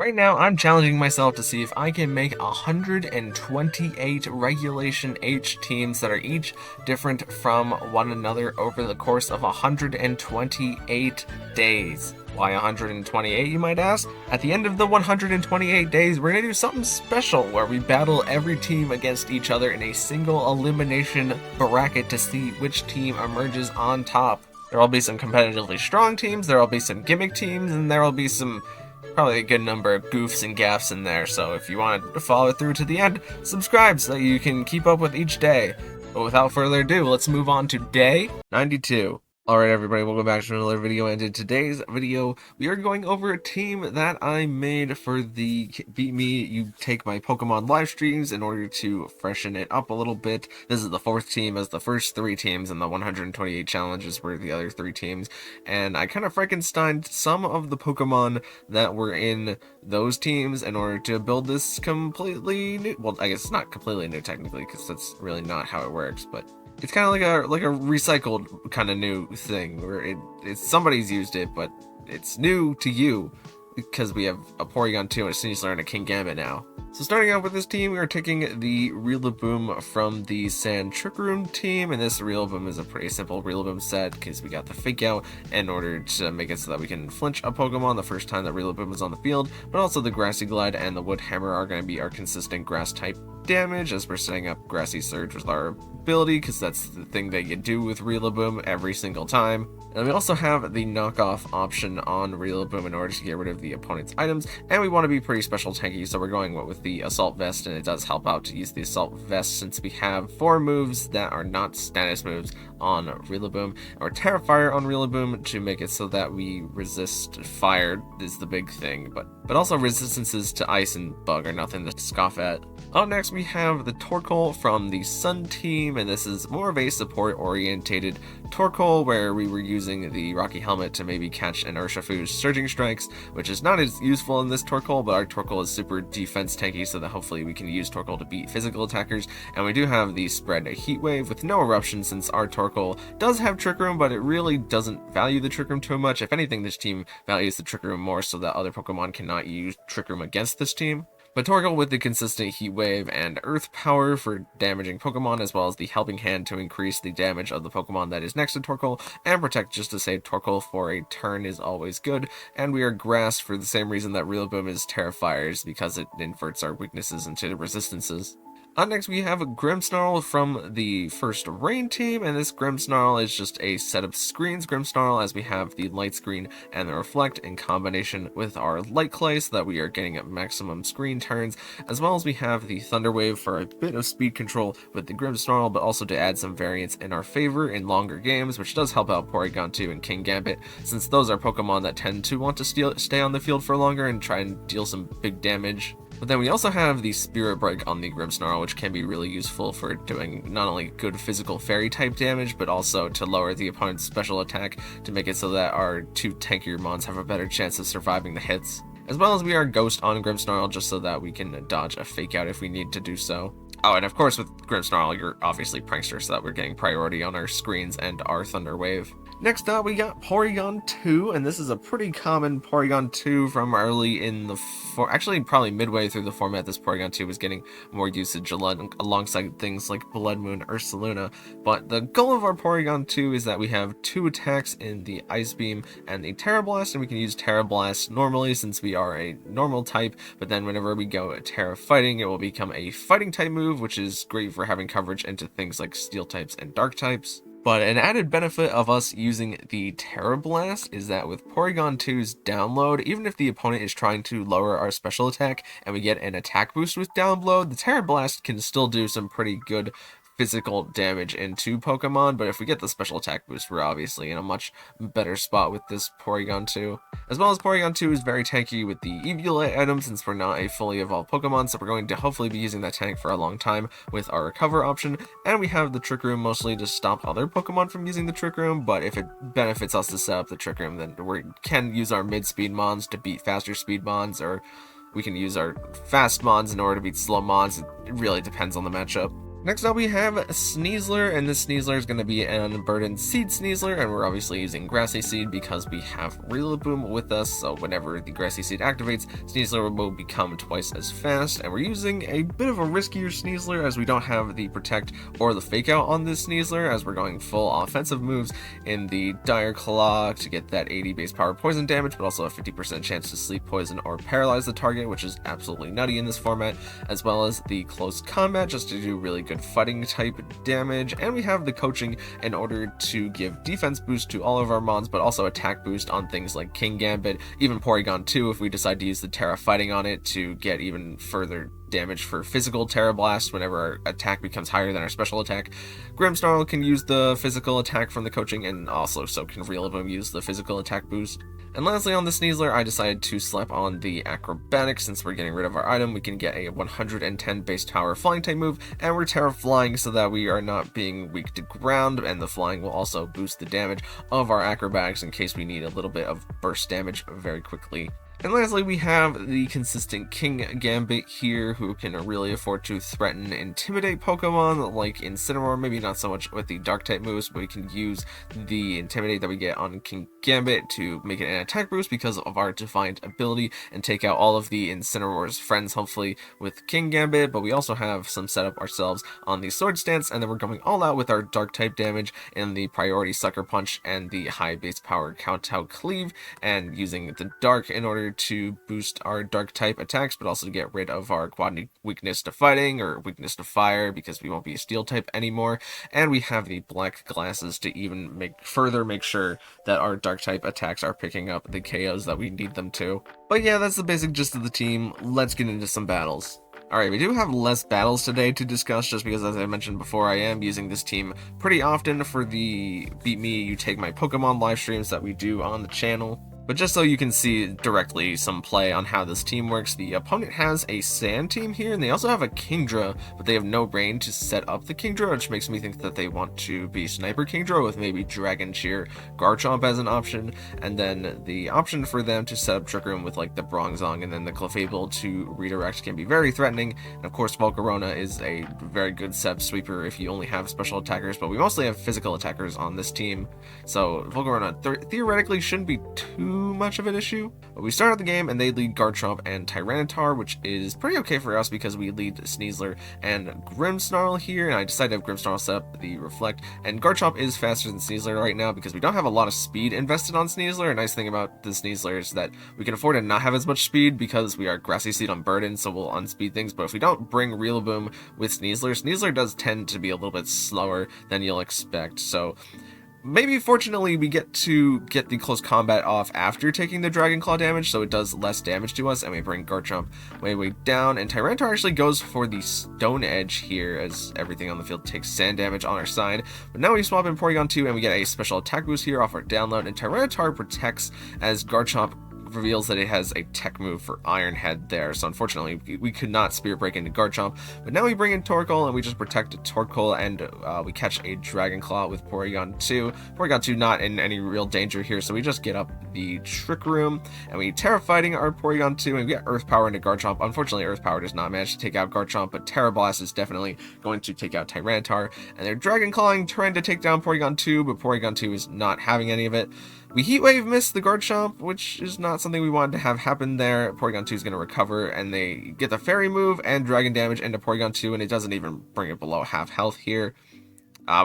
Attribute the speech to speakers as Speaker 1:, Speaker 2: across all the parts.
Speaker 1: Right now, I'm challenging myself to see if I can make 128 Regulation H teams that are each different from one another over the course of 128 days. Why 128, you might ask? At the end of the 128 days, we're going to do something special where we battle every team against each other in a single elimination bracket to see which team emerges on top. There will be some competitively strong teams, there will be some gimmick teams, and there will be some probably a good number of goofs and gaffs in there, so if you want to follow through to the end, subscribe so that you can keep up with each day. But without further ado, let's move on to day 92. Alright everybody, welcome back to another video, and in today's video, we are going over a team that I made for the Beat Me, You Take My Pokemon live streams in order to freshen it up a little bit. This is the fourth team, as the first three teams in the 128 challenges were the other three teams, and I kind of frankenstein'd some of the Pokemon that were in those teams in order to build this completely new, well, I guess it's not completely new technically, because that's really not how it works, but it's kind of like a recycled kind of new thing where it's somebody's used it, but it's new to you because we have a Porygon 2 and a Sneasler and a Kingambit now. So starting out with this team, we are taking the Rillaboom from the Sand Trick Room team, and this Rillaboom is a pretty simple Rillaboom set because we got the Fake Out in order to make it so that we can flinch a Pokemon the first time that Rillaboom is on the field, but also the Grassy Glide and the Wood Hammer are going to be our consistent grass type damage as we're setting up Grassy Surge with our ability, because that's the thing that you do with Rillaboom every single time. And we also have the knockoff option on Rillaboom in order to get rid of the opponent's items, and we want to be pretty special tanky, so we're going with the Assault Vest, and it does help out to use the Assault Vest since we have 4 moves that are not status moves on Rillaboom, or Terrafire on Rillaboom to make it so that we resist fire is the big thing, but also resistances to ice and bug are nothing to scoff at. Up next we have the Torkoal from the Sun team, and this is more of a support orientated Torkoal where we were using the Rocky Helmet to maybe catch an Urshifu's Surging Strikes, which is not as useful in this Torkoal, but our Torkoal is super defense tanky so that hopefully we can use Torkoal to beat physical attackers. And we do have the Spread Heat Wave with no eruption since our Torkoal does have Trick Room, but it really doesn't value the Trick Room too much. If anything, this team values the Trick Room more so that other Pokemon cannot use Trick Room against this team. But Torkoal with the consistent Heat Wave and Earth Power for damaging Pokemon, as well as the Helping Hand to increase the damage of the Pokemon that is next to Torkoal, and Protect just to save Torkoal for a turn is always good. And we are Grass for the same reason that Rillaboom is Terrafires, because it inverts our weaknesses into the resistances. Up next we have a Grimmsnarl from the first Rain team, and this Grimmsnarl is just a set of screens Grimmsnarl, as we have the Light Screen and the Reflect in combination with our Light Clay so that we are getting at maximum screen turns, as well as we have the Thunder Wave for a bit of speed control with the Grimmsnarl, but also to add some variance in our favor in longer games, which does help out Porygon 2 and Kingambit, since those are Pokemon that tend to want to stay on the field for longer and try and deal some big damage. But then we also have the Spirit Break on the Grimmsnarl, which can be really useful for doing not only good physical fairy type damage, but also to lower the opponent's special attack to make it so that our 2 tankier mons have a better chance of surviving the hits. As well as we are Ghost on Grimmsnarl just so that we can dodge a Fake Out if we need to do so. Oh, and of course with Grimmsnarl, you're obviously Prankster so that we're getting priority on our screens and our Thunder Wave. Next up, we got Porygon 2, and this is a pretty common Porygon 2 from early in the actually probably midway through the format. This Porygon 2 was getting more usage alongside things like Blood Moon, Ursaluna. But the goal of our Porygon 2 is that we have 2 attacks in the Ice Beam and the Terra Blast, and we can use Terra Blast normally since we are a normal type, but then whenever we go Terra Fighting, it will become a fighting type move, which is great for having coverage into things like Steel types and Dark types. But an added benefit of us using the Terra Blast is that with Porygon 2's download, even if the opponent is trying to lower our special attack and we get an attack boost with download, the Terra Blast can still do some pretty good physical damage into Pokemon, but if we get the special attack boost, we're obviously in a much better spot with this Porygon 2. As well as Porygon 2 is very tanky with the Eviolite item since we're not a fully evolved Pokemon, so we're going to hopefully be using that tank for a long time with our Recover option, and we have the Trick Room mostly to stop other Pokemon from using the Trick Room, but if it benefits us to set up the Trick Room, then we can use our mid-speed Mons to beat faster speed Mons, or we can use our fast Mons in order to beat slow Mons. It really depends on the matchup. Next up we have Sneasler, and this Sneasler is going to be an Unburdened Seed Sneasler, and we're obviously using Grassy Seed because we have Rillaboom with us, so whenever the Grassy Seed activates, Sneasler will become twice as fast, and we're using a bit of a riskier Sneasler as we don't have the Protect or the Fake Out on this Sneasler, as we're going full offensive moves in the Dire Claw to get that 80 base power poison damage, but also a 50% chance to sleep poison or paralyze the target, which is absolutely nutty in this format, as well as the Close Combat just to do really good fighting type damage, and we have the Coaching in order to give defense boost to all of our mons, but also attack boost on things like King Gambit, even Porygon 2 if we decide to use the Terra Fighting on it to get even further damage for physical Terra Blast whenever our attack becomes higher than our special attack. Grimmsnarl can use the physical attack from the Coaching, and also so can Rillaboom use the physical attack boost. And lastly, on the Sneasler, I decided to slap on the Acrobatics. Since we're getting rid of our item, we can get a 110 base power flying type move, and we're Terra Flying so that we are not being weak to ground, and the flying will also boost the damage of our Acrobatics in case we need a little bit of burst damage very quickly. And lastly, we have the consistent King Gambit here, who can really afford to threaten and intimidate Pokemon, like Incineroar, maybe not so much with the Dark-type moves, but we can use the Intimidate that we get on King Gambit to make it an attack boost because of our Defiant ability, and take out all of the Incineroar's friends, hopefully, with King Gambit, but we also have some setup ourselves on the Sword Stance, and then we're going all out with our Dark-type damage in the Priority Sucker Punch and the high base power Kowtow Cleave, and using the Dark in order to boost our dark type attacks, but also to get rid of our quad weakness to fighting or weakness to fire because we won't be a steel type anymore. And we have the black glasses to even make sure that our dark type attacks are picking up the KOs that we need them to. But yeah, that's the basic gist of the team. Let's get into some battles. Alright, we do have less battles today to discuss just because, as I mentioned before, I am using this team pretty often for the Beat Me, You Take My Pokemon live streams that we do on the channel. But just so you can see directly some play on how this team works, the opponent has a Sand team here, and they also have a Kingdra, but they have no brain to set up the Kingdra, which makes me think that they want to be Sniper Kingdra with maybe Dragon Cheer Garchomp as an option, and then the option for them to set up Trick Room with like the Bronzong and then the Clefable to redirect can be very threatening. And of course, Volcarona is a very good set sweeper if you only have special attackers, but we mostly have physical attackers on this team, so Volcarona theoretically shouldn't be too much of an issue. But we start out the game and they lead Garchomp and Tyranitar, which is pretty okay for us because we lead Sneasler and Grimmsnarl here, and I decided to have Grimmsnarl set up the Reflect, and Garchomp is faster than Sneasler right now because we don't have a lot of speed invested on Sneasler. A nice thing about the Sneasler is that we can afford to not have as much speed because we are Grassy Seed Unburdened, so we'll unspeed things, but if we don't bring Rillaboom with Sneasler does tend to be a little bit slower than you'll expect, so maybe fortunately we get the close combat off after taking the Dragon Claw damage, so it does less damage to us, and we bring Garchomp way down, and Tyranitar actually goes for the Stone Edge here as everything on the field takes sand damage on our side. But now we swap in Porygon 2 and we get a special attack boost here off our download, and Tyranitar protects as Garchomp reveals that it has a tech move for Iron Head there, so unfortunately we could not Spirit Break into Garchomp. But now we bring in Torkoal and we just protect Torkoal, and we catch a Dragon Claw with Porygon 2. Porygon 2 not in any real danger here, so we just get up the Trick Room and we Terra Fighting our Porygon 2 and we get Earth Power into Garchomp. Unfortunately, Earth Power does not manage to take out Garchomp, but Terra Blast is definitely going to take out Tyranitar, and they're Dragon Clawing, trying to take down Porygon 2, but Porygon 2 is not having any of it. We Heat Wave miss the Garchomp, which is not something we wanted to have happen there. Porygon 2 is going to recover, and they get the Fairy move and Dragon damage into Porygon 2, and it doesn't even bring it below half health here.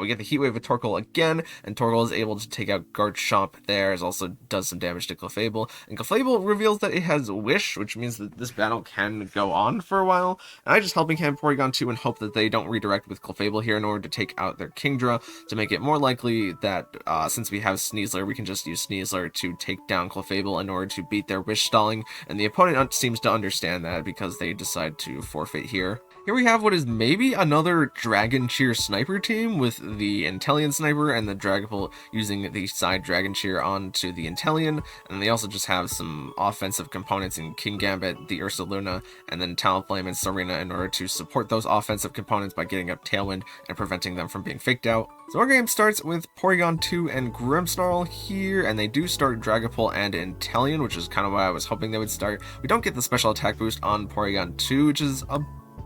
Speaker 1: We get the Heat Wave with Torkoal again, and Torkoal is able to take out Garchomp there, as also does some damage to Clefable. And Clefable reveals that it has Wish, which means that this battle can go on for a while. And I just helping hand Porygon 2 and hope that they don't redirect with Clefable here in order to take out their Kingdra, to make it more likely that since we have Sneasler, we can just use Sneasler to take down Clefable in order to beat their Wish stalling. And the opponent seems to understand that because they decide to forfeit here. Here we have what is maybe another Dragon Cheer Sniper team with the Inteleon Sniper and the Dragapult using the side Dragon Cheer onto the Inteleon, and they also just have some offensive components in King Gambit, the Ursaluna, and then Talonflame and Serena in order to support those offensive components by getting up Tailwind and preventing them from being faked out. So our game starts with Porygon 2 and Grimmsnarl here, and they do start Dragapult and Inteleon, which is kind of what I was hoping they would start. We don't get the special attack boost on Porygon 2, which is a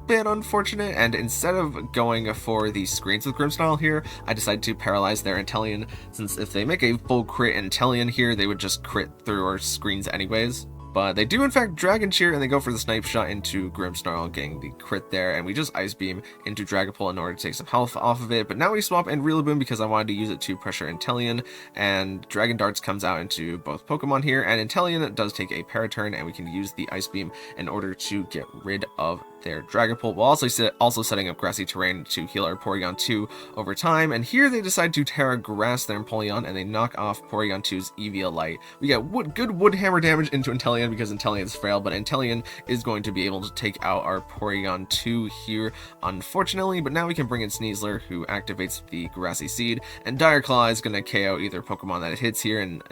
Speaker 1: bit unfortunate, and instead of going for the screens with Grimmsnarl here, I decided to paralyze their Inteleon, since if they make a full crit Inteleon here, they would just crit through our screens anyways. But they do in fact Dragon Cheer, and they go for the Snipe Shot into Grimmsnarl, getting the crit there, and we just Ice Beam into Dragapult in order to take some health off of it. But now we swap in Rillaboom because I wanted to use it to pressure Inteleon, and Dragon Darts comes out into both Pokemon here, and Inteleon does take a Paraturn, and we can use the Ice Beam in order to get rid of their Dragapult, while also setting up Grassy Terrain to heal our Porygon 2 over time. And here they decide to Terra Grass their Empoleon, and they knock off Porygon 2's Eviolite. We get good Wood Hammer damage into Inteleon because Inteleon's frail, but Inteleon is going to be able to take out our Porygon 2 here, unfortunately. But now we can bring in Sneasler, who activates the Grassy Seed, and Dire Claw is going to KO either Pokemon that it hits here, and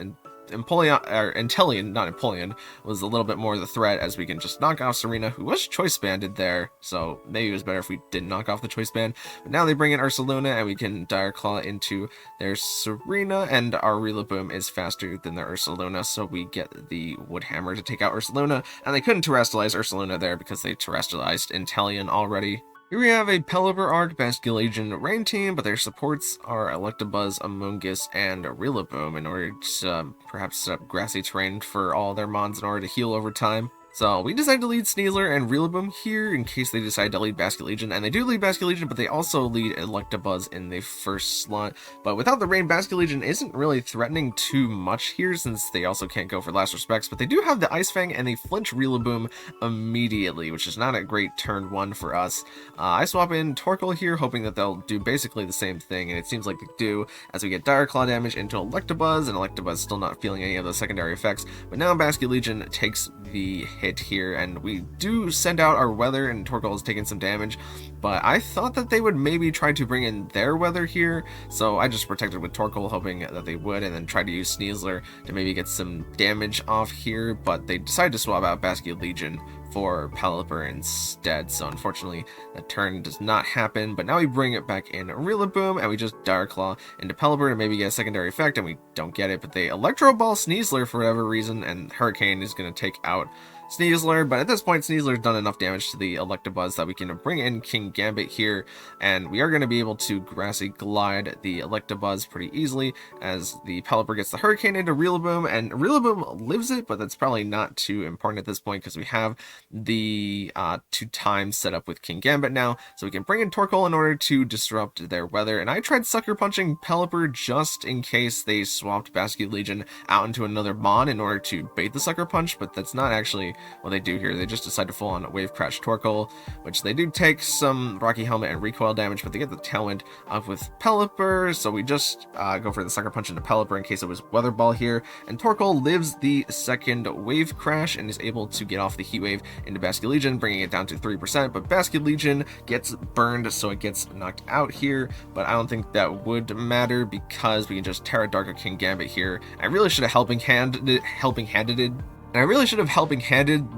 Speaker 1: Inteleon, not Empoleon, was a little bit more of the threat, as we can just knock off Serena, who was Choice Banded there, so maybe it was better if we didn't knock off the Choice Band. But now they bring in Ursaluna, and we can Dire Claw into their Serena, and our Rillaboom is faster than their Ursaluna, so we get the Wood Hammer to take out Ursaluna, and they couldn't Terrestrialize Ursaluna there because they Terrestrialized Inteleon already. Here we have a Pelipper Arc Basculegion Rain team, but their supports are Electabuzz, Amoonguss, and Rillaboom in order to perhaps set up Grassy Terrain for all their mons in order to heal over time. So we decided to lead Sneasler and Rillaboom here in case they decide to lead Basculegion, and they do lead Basculegion, but they also lead Electabuzz in the first slot. But without the rain, Basculegion isn't really threatening too much here, since they also can't go for Last Respects, but they do have the Ice Fang, and they flinch Rillaboom immediately, which is not a great turn 1 for us. I swap in Torkoal here, hoping that they'll do basically the same thing, and it seems like they do, as we get Dire Claw damage into Electabuzz, and Electabuzz still not feeling any of those secondary effects. But now Basculegion takes the hit here, and we do send out our Weather, and Torkoal is taking some damage, but I thought that they would maybe try to bring in their Weather here, so I just protected with Torkoal, hoping that they would, and then try to use Sneasler to maybe get some damage off here. But they decided to swap out Basculegion for Pelipper instead, so unfortunately that turn does not happen. But now we bring it back in Rillaboom, and we just Dire Claw into Pelipper to maybe get a secondary effect, and we don't get it, but they Electro Ball Sneasler for whatever reason, and Hurricane is going to take out Sneasler. But at this point, Sneasler's done enough damage to the Electabuzz that we can bring in King Gambit here, and we are going to be able to Grassy Glide the Electabuzz pretty easily, as the Pelipper gets the Hurricane into Rillaboom, and Rillaboom lives it, but that's probably not too important at this point because we have the 2 times set up with King Gambit now, so we can bring in Torkoal in order to disrupt their Weather. And I tried Sucker Punching Pelipper just in case they swapped Basculegion out into another Mon in order to bait the Sucker Punch, but that's not actually what they do here. They just decide to full on Wave Crash Torkoal, which they do take some Rocky Helmet and recoil damage, but they get the Tailwind up with Pelipper, so we just go for the Sucker Punch into Pelipper in case it was Weather Ball here, and Torkoal lives the second Wave Crash and is able to get off the Heat Wave into Basculegion, bringing it down to 3%, but Basculegion gets burned, so it gets knocked out here. But I don't think that would matter because we can just Terra Dark King Gambit here. I really should have helping handed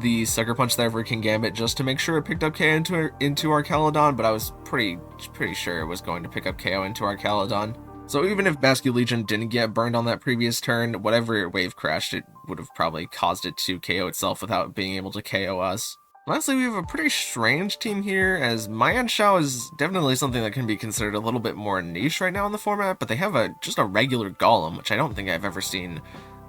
Speaker 1: the Sucker Punch there for King Gambit just to make sure it picked up KO into our Caledon, but I was pretty sure it was going to pick up KO into our Caledon. So even if Basculegion didn't get burned on that previous turn, whatever it Wave Crashed, it would have probably caused it to KO itself without being able to KO us. Lastly, we have a pretty strange team here, as Mienshao is definitely something that can be considered a little bit more niche right now in the format, but they have just a regular Golem, which I don't think I've ever seen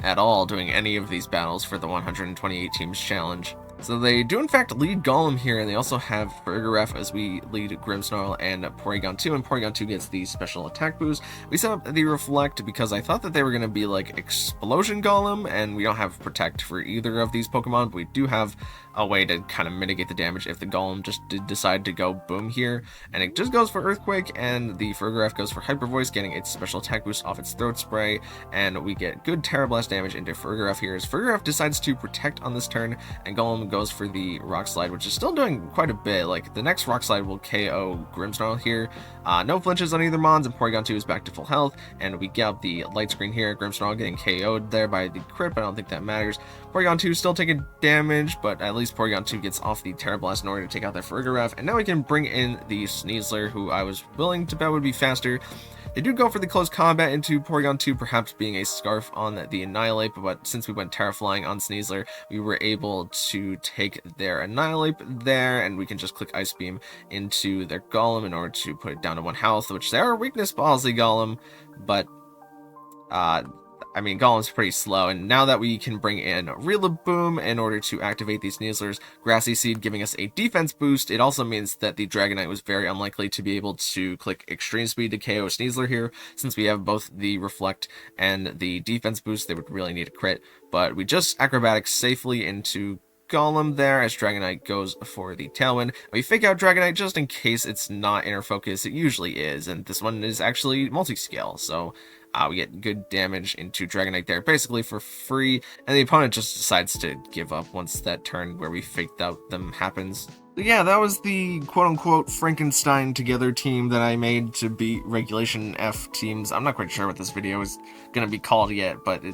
Speaker 1: at all doing any of these battles for the 128 teams challenge. So they do in fact lead Golem here, and they also have Fergaref as we lead Grimmsnarl and Porygon 2, and Porygon 2 gets the special attack boost. We set up the Reflect because I thought that they were going to be like Explosion Golem, and we don't have Protect for either of these Pokemon, but we do have a way to kind of mitigate the damage if the Golem just did decide to go boom here. And it just goes for Earthquake, and the Fergaref goes for Hyper Voice, getting its special attack boost off its Throat Spray, and we get good Terra Blast damage into Fergaref here, as Fergaref decides to Protect on this turn, and Golem goes for the Rock Slide, which is still doing quite a bit. Like, the next Rock Slide will KO Grimmsnarl here. No flinches on either Mons, and Porygon 2 is back to full health, and we get up the Light Screen here. Grimmsnarl getting KO'd there by the crit, but I don't think that matters. Porygon 2 still taking damage, but at least Porygon 2 gets off the Terra Blast in order to take out their Fergaref, and now we can bring in the Sneasler, who I was willing to bet would be faster. They do go for the close combat into Porygon 2, perhaps being a Scarf on the Annihilate, but since we went Terra Flying on Sneasler, we were able to take their Annihilate there, and we can just click Ice Beam into their Golem in order to put it down to 1 health, which they are weakness policy Golem, but I mean, Golem's pretty slow, and now that we can bring in Rillaboom in order to activate these Sneaslers, Grassy Seed giving us a defense boost, it also means that the Dragonite was very unlikely to be able to click Extreme Speed to KO Sneasler here, since we have both the Reflect and the defense boost. They would really need a crit, but we just Acrobatics safely into Golem there as Dragonite goes for the Tailwind. We fake out Dragonite just in case it's not Inner Focus. It usually is, and this one is actually multi-scale, so we get good damage into Dragonite there basically for free, and the opponent just decides to give up once that turn where we faked out them happens. So yeah, that was the quote-unquote Frankenstein together team that I made to beat Regulation F teams. I'm not quite sure what this video is going to be called yet, but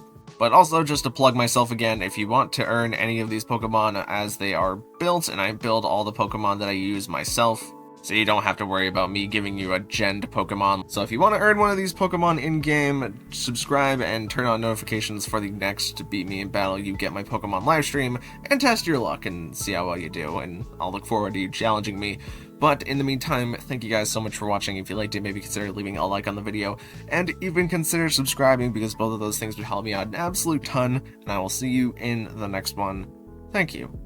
Speaker 1: also, just to plug myself again, if you want to earn any of these Pokemon as they are built, and I build all the Pokemon that I use myself, so you don't have to worry about me giving you a genned Pokemon. So if you want to earn one of these Pokemon in-game, subscribe and turn on notifications for the next Beat Me in Battle You Get My Pokemon livestream, and test your luck and see how well you do, and I'll look forward to you challenging me. But in the meantime, thank you guys so much for watching. If you liked it, maybe consider leaving a like on the video, and even consider subscribing, because both of those things would help me out an absolute ton, and I will see you in the next one. Thank you.